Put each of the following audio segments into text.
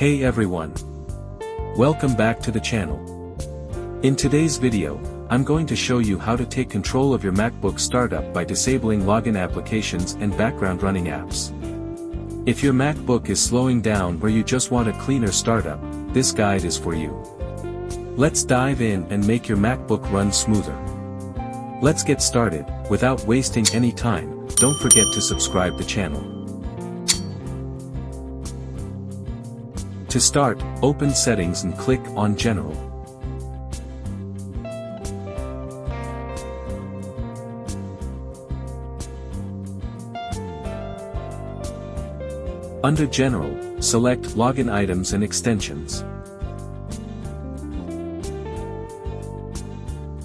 Hey everyone! Welcome back to the channel. In today's video, I'm going to show you how to take control of your MacBook startup by disabling login applications and background running apps. If your MacBook is slowing down or you just want a cleaner startup, this guide is for you. Let's dive in and make your MacBook run smoother. Let's get started. Without wasting any time, don't forget to subscribe the channel. To start, open Settings and click on General. Under General, select Login Items and Extensions.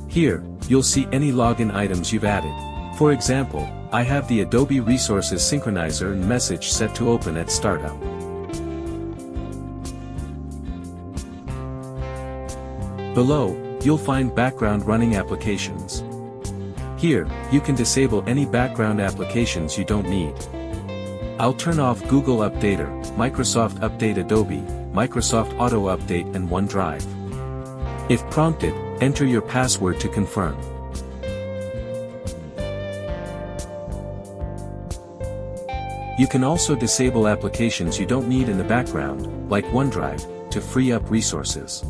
Here, you'll see any login items you've added. For example, I have the Adobe Resources Synchronizer and Message set to open at startup. Below, you'll find background running applications. Here, you can disable any background applications you don't need. I'll turn off Google Updater, Microsoft Update Adobe, Microsoft Auto Update and OneDrive. If prompted, enter your password to confirm. You can also disable applications you don't need in the background, like OneDrive, to free up resources.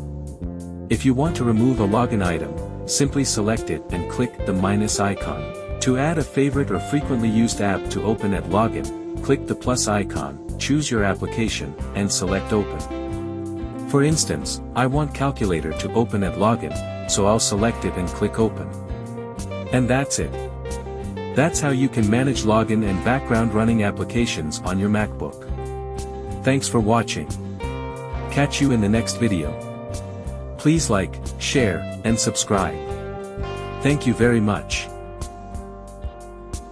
If you want to remove a login item, simply select it and click the minus icon. To add a favorite or frequently used app to open at login, click the plus icon, choose your application, and select Open. For instance, I want Calculator to open at login, so I'll select it and click Open. And that's it. That's how you can manage login and background running applications on your MacBook. Thanks for watching. Catch you in the next video. Please like, share, and subscribe. Thank you very much.